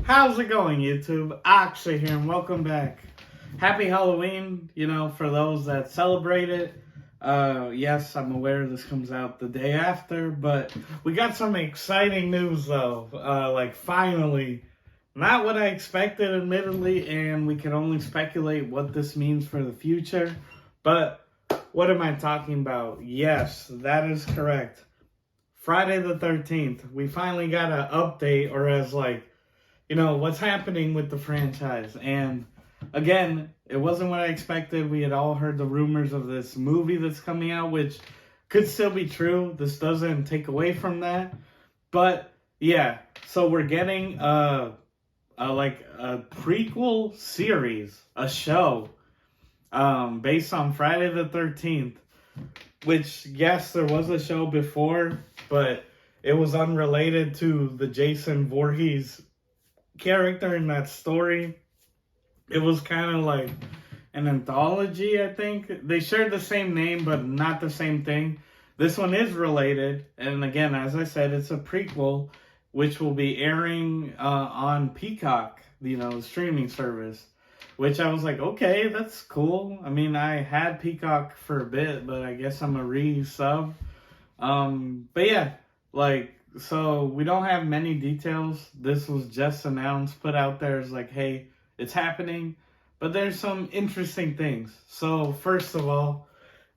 How's it going, YouTube? Akshay here, and welcome back. Happy Halloween, for those that celebrate it. Yes, I'm aware this comes out the day after, but we got some exciting news, though. Finally, not what I expected, admittedly, and we can only speculate what this means for the future. But what am I talking about? Yes, that is correct. Friday the 13th, we finally got an update, or what's happening with the franchise. And again, it wasn't what I expected. We had all heard the rumors of this movie that's coming out, which could still be true. This doesn't take away from that. But yeah, so we're getting a prequel series, a show, based on Friday the 13th, which, yes, there was a show before, but it was unrelated to the Jason Voorhees character in that story. It was kind of like an anthology, I think. They shared the same name, but not the same thing. This one is related, and again, as I said, it's a prequel, which will be airing on Peacock, the streaming service. Which I was like, okay, that's cool. I mean, I had Peacock for a bit, but I guess I'm a re-sub. But yeah, so we don't have many details. This was just announced, put out there as hey, it's happening. But there's some interesting things. So first of all,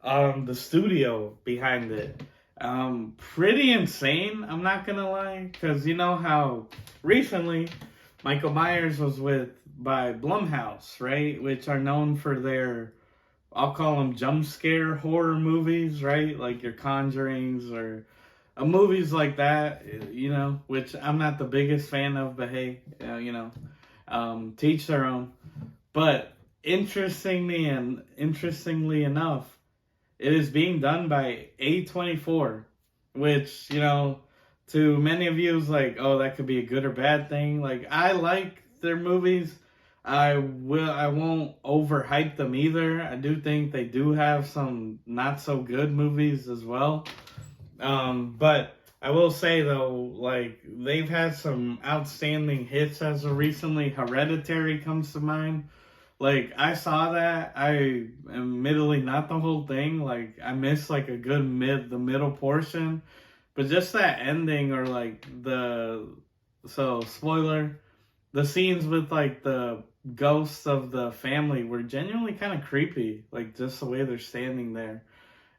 the studio behind it. Pretty insane, I'm not gonna lie. Because you know how recently Michael Myers was by Blumhouse, right? Which are known for their, I'll call them jump scare horror movies, right? Like your Conjurings or movies like that, which I'm not the biggest fan of, but hey, to each their own. But interestingly enough, it is being done by A24, which, to many of you is like, oh, that could be a good or bad thing. I like their movies. I won't overhype them either. I do think they do have some not so good movies as well. But I will say though, they've had some outstanding hits as of recently. Hereditary comes to mind. I saw that. I admittedly not the whole thing. I missed a good the middle portion. But just that ending or spoiler, the scenes with the ghosts of the family were genuinely kind of creepy. Just the way they're standing there.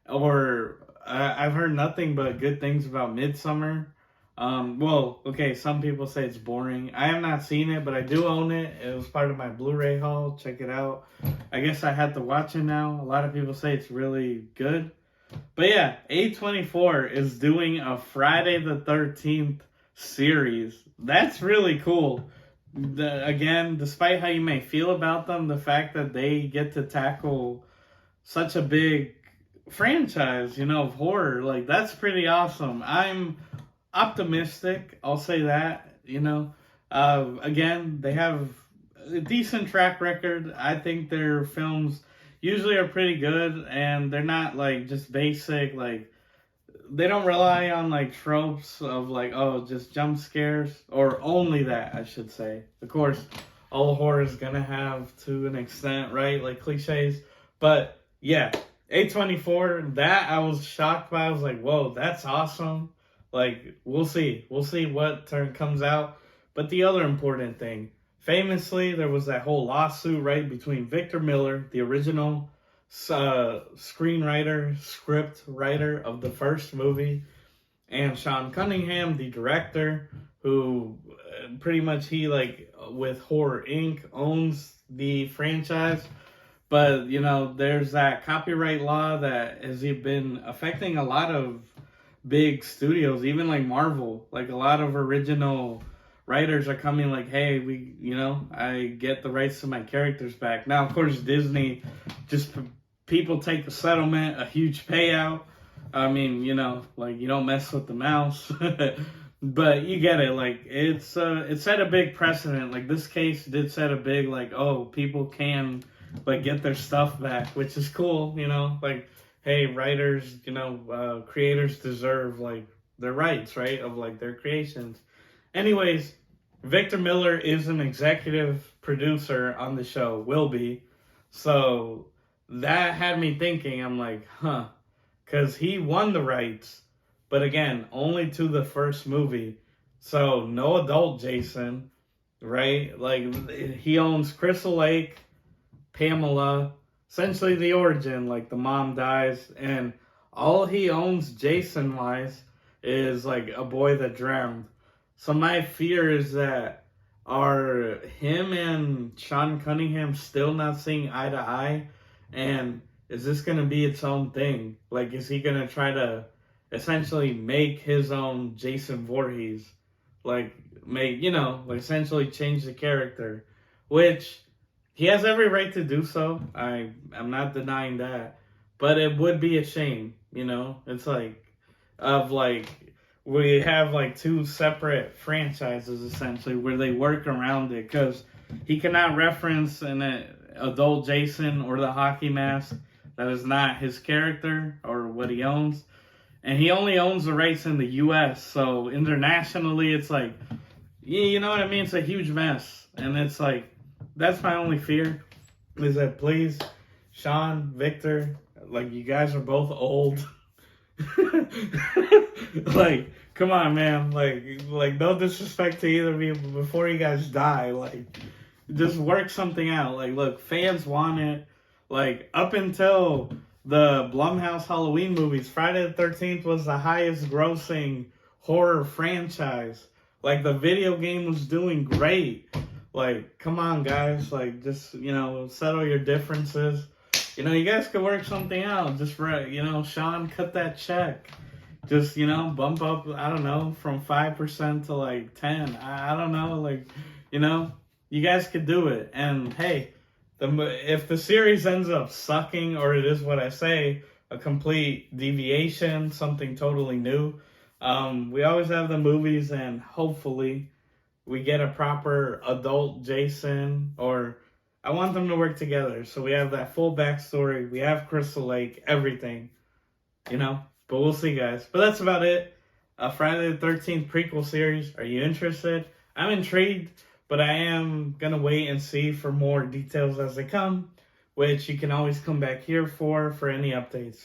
Or I've heard nothing but good things about Midsummer. Some people say it's boring. I have not seen it, but I do own it. It was part of my Blu-ray haul. Check it out. I guess I had to watch it now. A lot of people say it's really good. But yeah, A24 is doing a Friday the 13th series. That's really cool. Again, despite how you may feel about them, the fact that they get to tackle such a big franchise, of horror, that's pretty awesome. I'm optimistic, I'll say that. Again, they have a decent track record. I think their films usually are pretty good, and they're not just basic. They don't rely on tropes of just jump scares, or only that, I should say. Of course, all horror is gonna have to an extent, right? Cliches. But yeah, A24, that I was shocked by. I was like, whoa, that's awesome. We'll see what turn comes out. But the other important thing, famously, there was that whole lawsuit, right, between Victor Miller, the original screenwriter, script writer of the first movie, and Sean Cunningham, the director, who pretty much with Horror Inc. owns the franchise. But, there's that copyright law that has been affecting a lot of big studios, even Marvel. A lot of original writers are coming hey, I get the rights to my characters back. Now, of course, Disney, just people take a settlement, a huge payout. I mean, you don't mess with the mouse. But you get it. It set a big precedent. This case did set a big, people can, get their stuff back, which is cool, hey, writers, creators deserve, their rights, right, of, their creations. Anyways, Victor Miller is an executive producer on the show, will be. So that had me thinking, I'm like, huh. Because he won the rights, but again, only to the first movie. So no adult Jason, right? Like, he owns Crystal Lake, Pamela, essentially the origin, like the mom dies, and all he owns Jason wise is like a boy that drowned. So my fear is that are him and Sean Cunningham still not seeing eye to eye, and is this gonna be its own thing? Like, is he gonna try to essentially make his own Jason Voorhees? Like, make, like essentially change the character, which he has every right to do so. I'm not denying that, but it would be a shame. It's like of like we have like two separate franchises essentially where they work around it because he cannot reference an adult Jason or the hockey mask that is not his character or what he owns, and he only owns the rights in the U.S. So internationally, it's like, you know what I mean? It's a huge mess, and it's like that's my only fear is that please, Sean, Victor, like you guys are both old. Like, come on, man. Like no disrespect to either of you, but before you guys die, like just work something out. Like, look, fans want it. Like, up until the Blumhouse Halloween movies, Friday the 13th was the highest grossing horror franchise. Like, the video game was doing great. Like, come on, guys. Like, just, settle your differences. You guys could work something out. Just, Sean, cut that check. Just, bump up, I don't know, from 5% to like 10. I don't know. Like, you guys could do it. And hey, if the series ends up sucking, or it is what I say, a complete deviation, something totally new, we always have the movies, and hopefully we get a proper adult Jason, or I want them to work together. So we have that full backstory. We have Crystal Lake, everything, But we'll see, guys. But that's about it. Friday the 13th prequel series. Are you interested? I'm intrigued, but I am going to wait and see for more details as they come, which you can always come back here for any updates.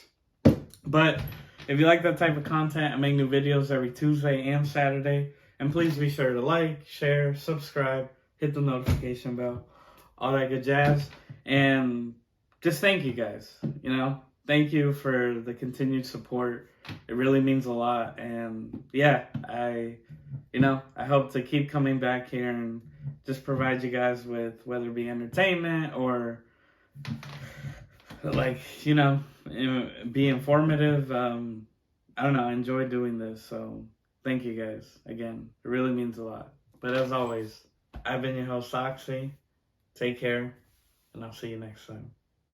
But if you like that type of content, I make new videos every Tuesday and Saturday. And please be sure to like, share, subscribe, hit the notification bell, all that good jazz. And just thank you guys, Thank you for the continued support. It really means a lot. And yeah, I hope to keep coming back here and just provide you guys with whether it be entertainment or like, be informative. I don't know. I enjoy doing this. So thank you guys again. It really means a lot. But as always, I've been your host, Oxy. Take care, and I'll see you next time.